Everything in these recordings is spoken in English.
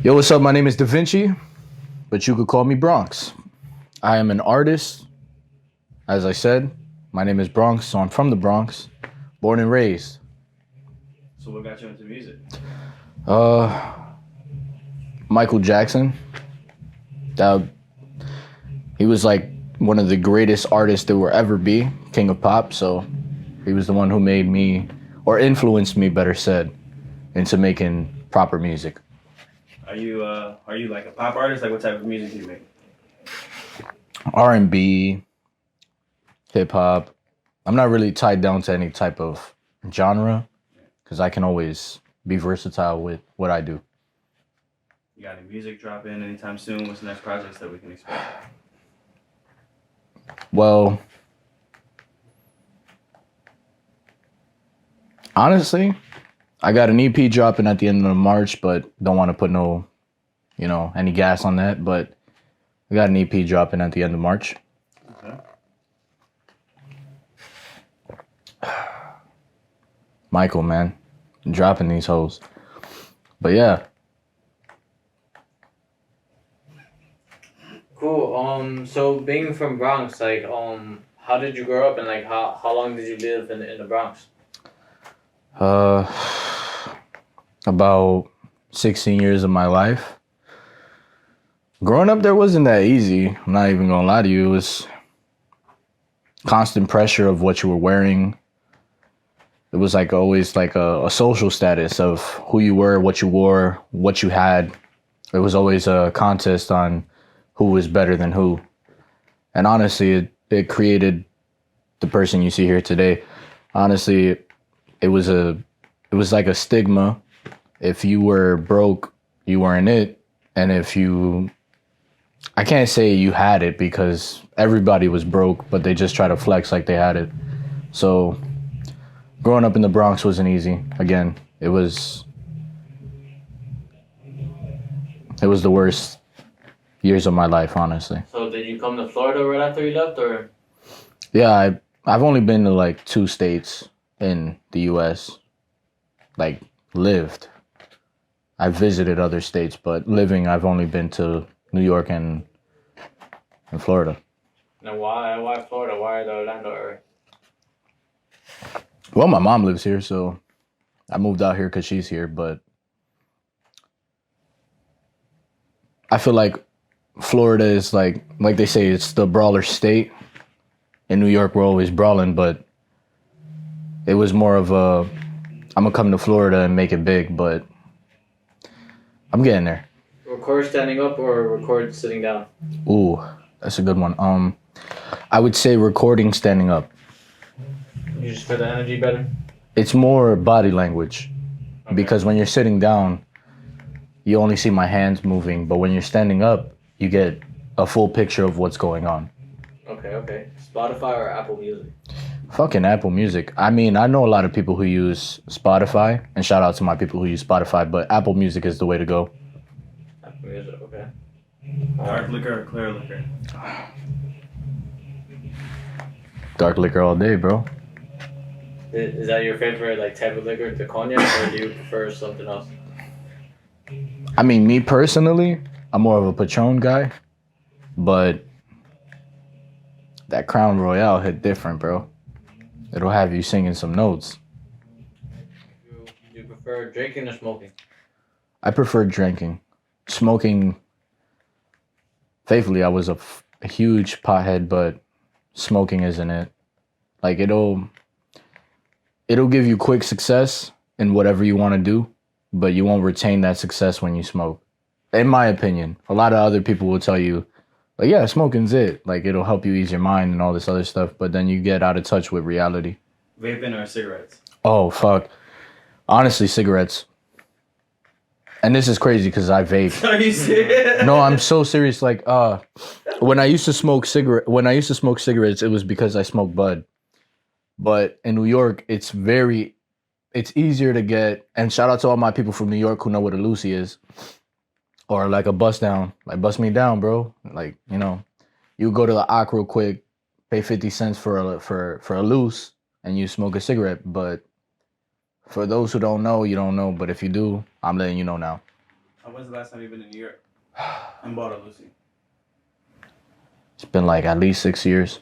Yo, what's up? My name is Da Vinci, but you could call me Bronx. I am an artist. As I said, my name is Bronx, so I'm from the Bronx, born and raised. So what got you into music? Uh, Michael Jackson. That he was like one of the greatest artists there will ever be, king of pop. So he was the one who made me, or influenced me, better said, into making proper music. Are you like a pop artist? Like what type of music do you make? R&B, hip hop. I'm not really tied down to any type of genre because I can always be versatile with what I do. You got any music dropping anytime soon? What's the next projects that we can expect? Well, honestly, I got an EP dropping at the end of March, but don't want to put any gas on that. But I got an EP dropping at the end of March. Okay. Michael, man, dropping these hoes. But yeah, Cool. So being from Bronx, how did you grow up and like how long did you live in the Bronx? uh, about 16 years of my life. Growing up there wasn't that easy. I'm not even gonna lie to you. It was constant pressure of what you were wearing. It was like always like a social status of who you were, what you wore, what you had. It was always a contest on who was better than who. And honestly, it created the person you see here today. Honestly, it was like a stigma. If you were broke, you weren't it. And I can't say you had it because everybody was broke, but they just try to flex like they had it. So growing up in the Bronx wasn't easy. Again, it was the worst years of my life, honestly. So did you come to Florida right after you left, or? Yeah, I've only been to like 2 states in the US. Like lived. I visited other states, but living I've only been to New York and Florida. And why Florida? Why the Orlando area? Well, my mom lives here, so I moved out here because she's here. But I feel like Florida is like they say, it's the brawler state. In New York, we're always brawling, but it was more of I'm gonna come to Florida and make it big, but I'm getting there. Record standing up or record sitting down? Ooh, that's a good one. I would say recording standing up. You just feel the energy better? It's more body language. Okay. Because when you're sitting down, you only see my hands moving, but when you're standing up, you get a full picture of what's going on. Okay. Spotify or Apple Music? Fucking Apple Music. I mean, I know a lot of people who use Spotify, and shout out to my people who use Spotify, but Apple Music is the way to go. Apple Music, okay. Dark liquor or clear liquor? Dark liquor all day, bro. Is that your favorite like type of liquor, the cognac, or do you prefer something else? I mean, me personally, I'm more of a Patron guy, but that Crown Royale hit different, bro. It'll have you singing some notes. Do you prefer drinking or smoking? I prefer drinking. Smoking, faithfully, I was a huge pothead, but smoking isn't it. Like, it'll give you quick success in whatever you want to do, but you won't retain that success when you smoke. In my opinion, a lot of other people will tell you, like, yeah, smoking's it. Like, it'll help you ease your mind and all this other stuff, but then you get out of touch with reality. Vaping or cigarettes? Oh, fuck. Honestly, cigarettes. And this is crazy because I vape. Are you serious? No, I'm so serious. Like, when I used to smoke cigarettes, it was because I smoked bud. But in New York, it's easier to get. And shout out to all my people from New York who know what a Lucy is, or like a bust down. Like, bust me down, bro. Like, you go to the Ock real quick, pay 50 cents for a loose, and you smoke a cigarette. But for those who don't know, you don't know. But if you do, I'm letting you know now. When's the last time you've been in New York and bought a Lucy? It's been like at least 6 years.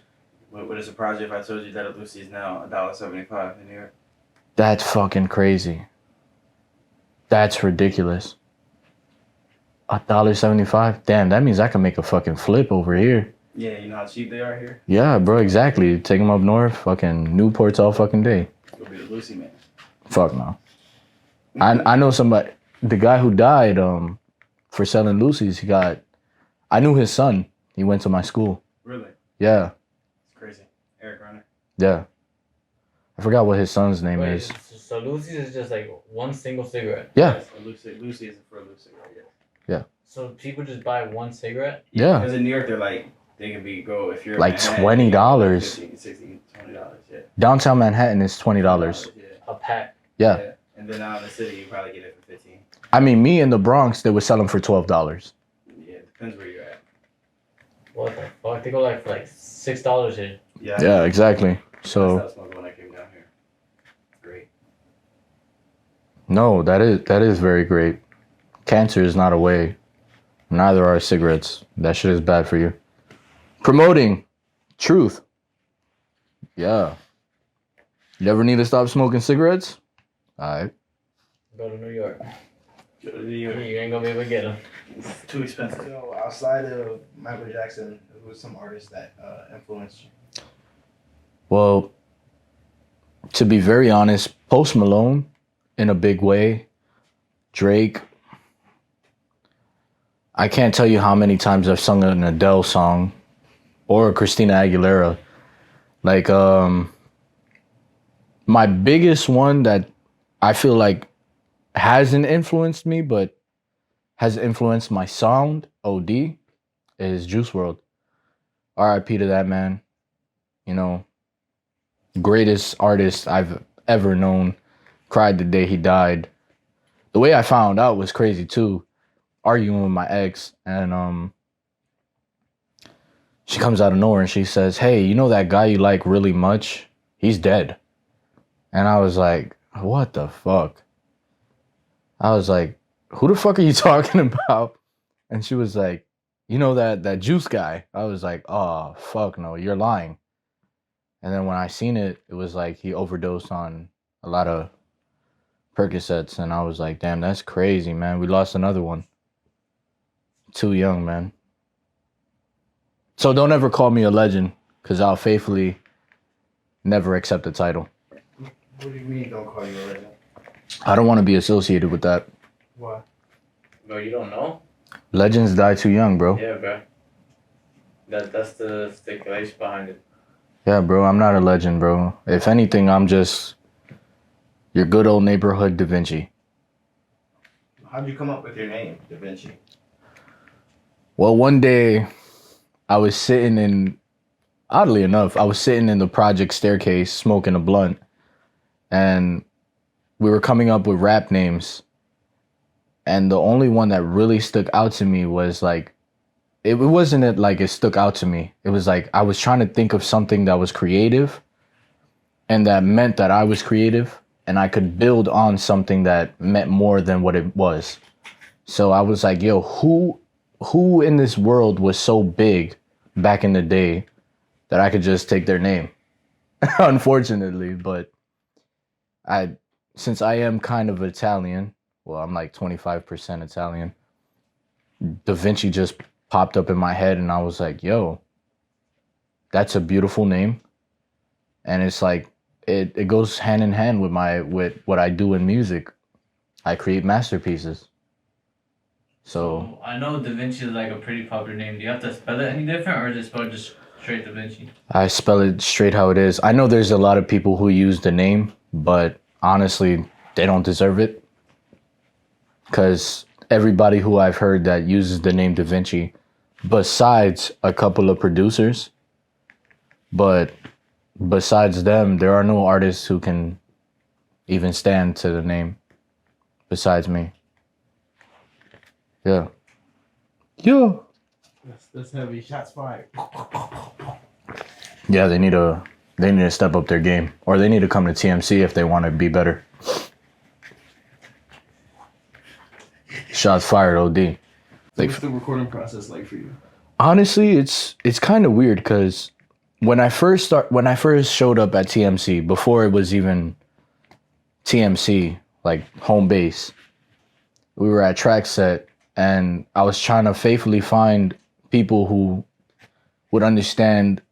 Would it surprise you if I told you that a Lucy is now $1.75 in New York? That's fucking crazy. That's ridiculous. $1.75? Damn, that means I can make a fucking flip over here. Yeah, you know how cheap they are here? Yeah, bro, exactly. Take them up north, fucking Newports all fucking day. You'll be the Lucy man. Fuck no. I know somebody, the guy who died for selling Lucy's, I knew his son. He went to my school. Really? Yeah. It's crazy. Eric Runner. Yeah. I forgot what his son's name Wait, is. so Lucy's is just like one single cigarette. Yeah. Yes, Lucy isn't for a Lucy, right? Yeah. So people just buy one cigarette? Yeah. Because in New York, they can go, if you're like Manhattan, $20. 15, 16, $20, yeah. Downtown Manhattan is $20. Yeah. A pack. Yeah. And then out in the city, you probably get it for 15. I mean, me in the Bronx, they would sell them for $12. Yeah, it depends where you're at. What the fuck? They go like for like $6 here. Yeah. Yeah, exactly. I So stopped smoking when I came down here. Great. no, that is very great. Cancer is not a way. Neither are cigarettes. That shit is bad for you. Promoting truth. Yeah. You ever need to stop smoking cigarettes? Alright. Go to New York. Go to New York. You ain't gonna be able to get them. It's too expensive. So outside of Michael Jackson, who was some artists that influenced you? Well, to be very honest, Post Malone in a big way. Drake. I can't tell you how many times I've sung an Adele song or a Christina Aguilera. Like, my biggest one that I feel like hasn't influenced me, but has influenced my sound, OD, is Juice WRLD. R.I.P. to that man. You know, greatest artist I've ever known. Cried the day he died. The way I found out was crazy too. Arguing with my ex, and she comes out of nowhere and she says, "Hey, you know that guy you like really much? He's dead." And I was like, "What the fuck?" I was like, "Who the fuck are you talking about?" And she was like, "You know that Juice guy?" I was like, "Oh, fuck no, you're lying." And then when I seen it, it was like he overdosed on a lot of Percocets, and I was like, "Damn, that's crazy, man. We lost another one. Too young, man." So don't ever call me a legend, because I'll faithfully never accept the title. What do you mean don't call you a legend? I don't want to be associated with that. Why? Bro, you don't know? Legends die too young, bro. Yeah, bro. That's the stipulation behind it. Yeah, bro, I'm not a legend, bro. If anything, I'm just your good old neighborhood Da Vinci. How'd you come up with your name, Da Vinci? Well, one day I was sitting in, oddly enough, I was sitting in the project staircase smoking a blunt, and we were coming up with rap names. And the only one that really stuck out to me was like, it wasn't like it stuck out to me. It was like I was trying to think of something that was creative and that meant that I was creative and I could build on something that meant more than what it was. So I was like, yo, who in this world was so big back in the day that I could just take their name? Unfortunately, but since I am kind of Italian, well, I'm like 25% Italian, Da Vinci just popped up in my head and I was like, yo, that's a beautiful name. And it's like, it goes hand in hand with what I do in music. I create masterpieces. So I know Da Vinci is like a pretty popular name. Do you have to spell it any different, or is it spelled just straight Da Vinci? I spell it straight how it is. I know there's a lot of people who use the name, but honestly, they don't deserve it. Because everybody who I've heard that uses the name Da Vinci, besides a couple of producers, but besides them, there are no artists who can even stand to the name besides me. Yeah. Yeah. That's heavy. Shots fired. Yeah, they need to step up their game, or they need to come to TMC if they want to be better. Shots fired, OD. Like, What's the recording process like for you? honestly, it's kind of weird because when I first showed up at TMC before it was even TMC, like home base, we were at track set, and I was trying to faithfully find people who would understand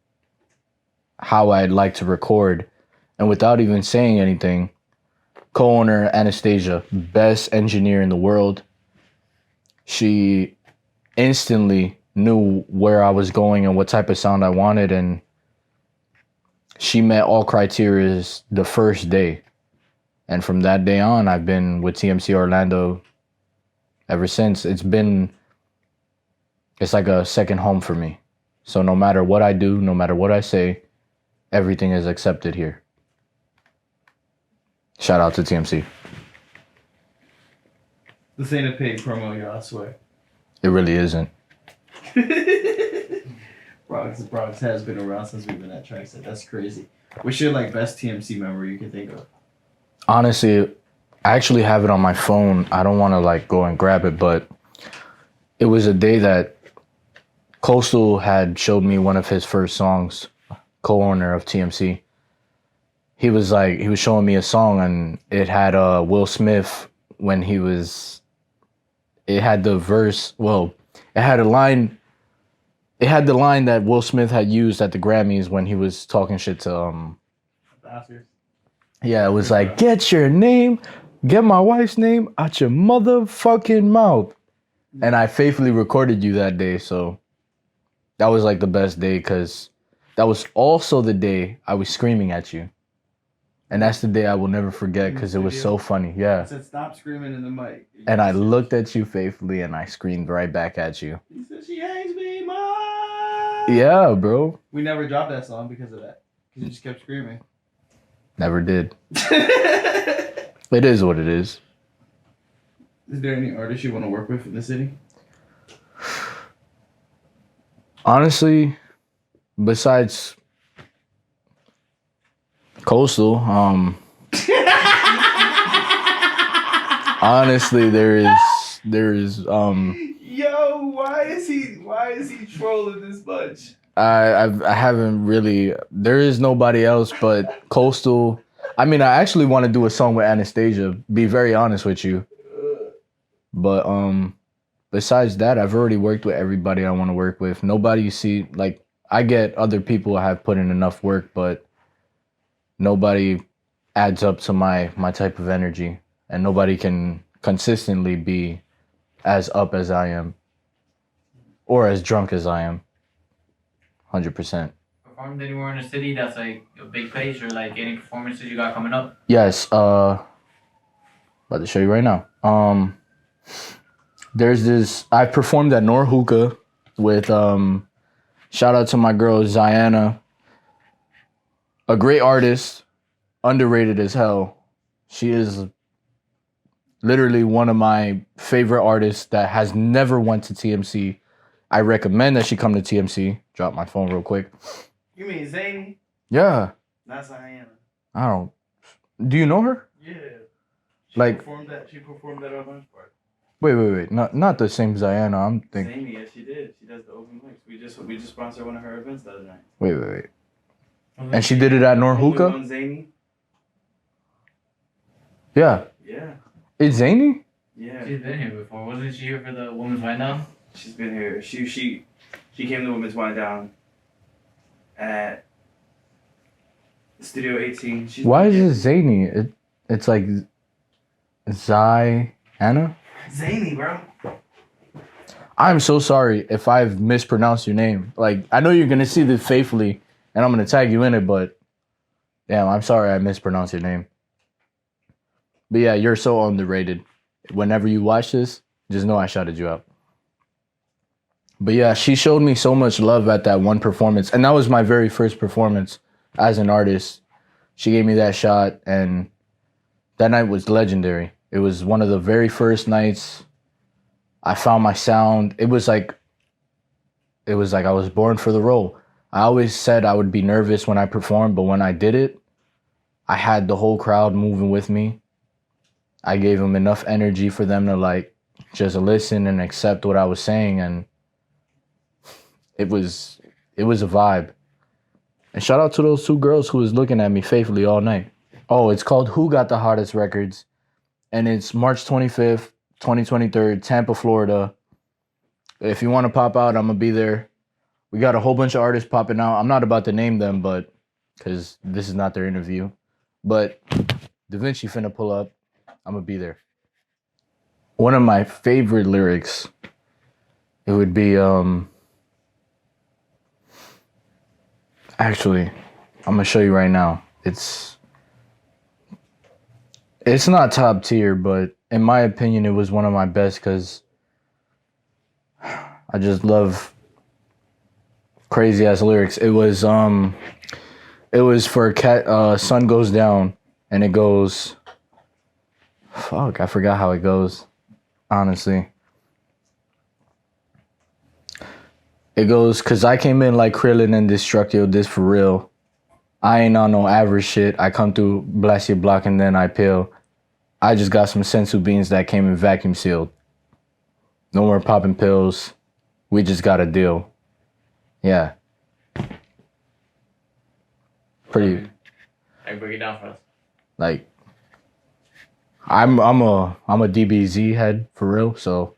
how I'd like to record, and without even saying anything, co-owner Anastasia, best engineer in the world, she instantly knew where I was going and what type of sound I wanted, and she met all criteria the first day. And from that day on, I've been with TMC Orlando ever since. It's like a second home for me. So no matter what I do, no matter what I say, everything is accepted here. Shout out to TMC. This ain't a paid promo, y'all, I swear. It really isn't. Bronx has been around since we've been at Trackset. That's crazy. What's your like best TMC memory you can think of? Honestly, I actually have it on my phone. I don't want to like go and grab it, but it was a day that Coastal had showed me one of his first songs, co-owner of TMC. He was showing me a song, and it had Will Smith when it had the verse, it had the line that Will Smith had used at the Grammys when he was talking shit to yeah, it was like, get my wife's name out your motherfucking mouth. And I faithfully recorded you that day, so that was like the best day, because that was also the day I was screaming at you. And that's the day I will never forget, because it was so funny. Yeah. I said, stop screaming in the mic. And I looked at you faithfully, and I screamed right back at you. He said, she hates me, Mom. Yeah, bro. We never dropped that song because of that. Because you just kept screaming. Never did. It is what it is. Is there any artists you want to work with in the city? Honestly, besides Coastal, honestly, there is Yo, why is he trolling this much? I haven't really. There is nobody else but Coastal. I mean, I actually want to do a song with Anastasia. Be very honest with you. But besides that, I've already worked with everybody I want to work with. Nobody you see, like, I get other people have put in enough work, but nobody adds up to my type of energy, and nobody can consistently be as up as I am or as drunk as I am. 100%. Performed anywhere in the city that's like a big place, or like any performances you got coming up? Yes, about to show you right now. There's this, I performed at Nor Hookah with shout out to my girl Ziana, a great artist, underrated as hell. She is literally one of my favorite artists that has never went to TMC. I recommend that she come to TMC. Drop my phone real quick. You mean Zany? Yeah. That's Diana. I don't. Do you know her? Yeah. Like- She performed at our lunch party. Wait. Not the same Ziana. I'm thinking. Zany, yes, she did. She does the open mics. We just sponsored one of her events the other night. Wait. And she did it at Nor Only Hookah? one Zany? Yeah. Yeah. It's Zany? Yeah. She's been here before. Wasn't she here for the Women's Wind Down? She's been here. She came to Women's Wind Down at Studio 18. Why is it Zany? It's like Ziana? Zany, bro. I'm so sorry if I've mispronounced your name. Like, I know you're gonna see this faithfully, and I'm gonna tag you in it, but damn, I'm sorry I mispronounced your name. But yeah, you're so underrated. Whenever you watch this, just know I shouted you out. But yeah, she showed me so much love at that one performance, and that was my very first performance as an artist. She gave me that shot, and that night was legendary. It was one of the very first nights I found my sound. It was like I was born for the role. I always said I would be nervous when I performed, but when I did it, I had the whole crowd moving with me. I gave them enough energy for them to like just listen and accept what I was saying, and it was a vibe. And shout out to those two girls who was looking at me faithfully all night. Oh, it's called Who Got the Hottest Records, and it's March 25th, 2023, Tampa, Florida. If you want to pop out, I'm gonna be there. We got a whole bunch of artists popping out. I'm not about to name them, but because this is not their interview. But Da Vinci finna pull up. I'm gonna be there. One of my favorite lyrics, it would be actually, I'm gonna show you right now. It's not top tier, but in my opinion, it was one of my best because I just love crazy ass lyrics. It was for Sun Goes Down, and it goes, fuck, I forgot how it goes, honestly. It goes, cause I came in like Krillin and Destructio, this for real. I ain't on no average shit. I come through, blast your block, and then I peel. I just got some sensu beans that came in vacuum sealed. No more popping pills. We just got a deal. Yeah. Pretty. Like, break it down for us. Like, I'm a DBZ head for real. So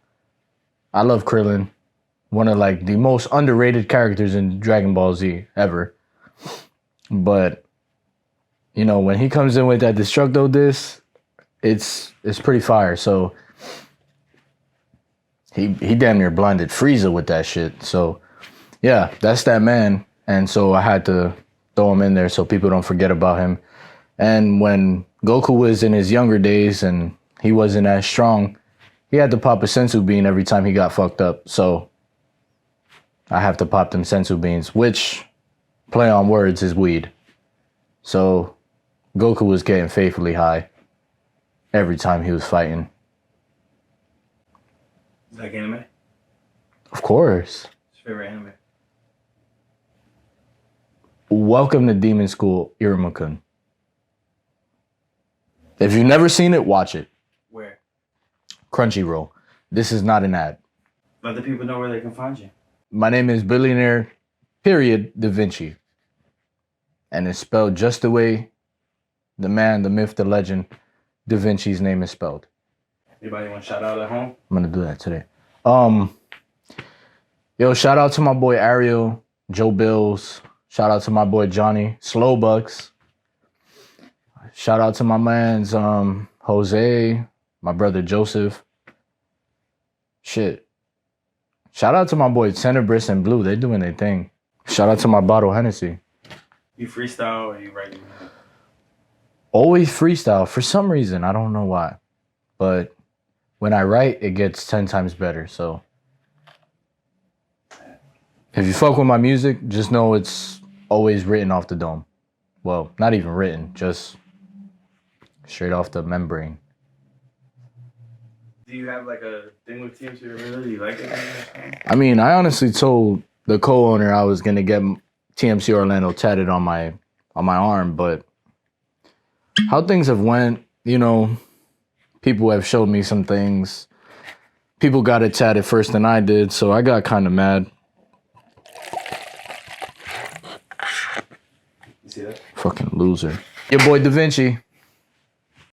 I love Krillin. One of like the most underrated characters in Dragon Ball Z ever. But you know, when he comes in with that Destructo disc, it's pretty fire. So he damn near blinded Frieza with that shit. So yeah, that's that man. And so I had to throw him in there so people don't forget about him. And when Goku was in his younger days and he wasn't as strong, he had to pop a sensu bean every time he got fucked up. So I have to pop them sensu beans, which, play on words, is weed. So Goku was getting faithfully high every time he was fighting. Is that anime? Of course. What's your favorite anime? Welcome to Demon School, Iruma-kun. If you've never seen it, watch it. Where? Crunchyroll. This is not an ad. Let the people know where they can find you. My name is Billionaire, period, Da Vinci. And it's spelled just the way the man, the myth, the legend, Da Vinci's name is spelled. Anybody want to shout out at home? I'm gonna do that today. Yo, shout out to my boy Ariel, Joe Bills. Shout out to my boy Johnny, Slow Bucks. Shout out to my mans, Jose, my brother Joseph. Shit. Shout out to my boy Tenebris and Blue. They doing their thing. Shout out to my bottle Hennessy. You freestyle or you writing? Always freestyle for some reason. I don't know why. But when I write, it gets 10 times better. So if you fuck with my music, just know it's always written off the dome. Well, not even written, just straight off the membrane. Do you have like a thing with TMC Really? Do you like it? I mean, I honestly told the co-owner I was gonna get TMC Orlando tatted on my arm, but how things have went, you know, people have showed me some things. People got it tatted first than I did, so I got kind of mad. You see that? Fucking loser. Your boy Da Vinci.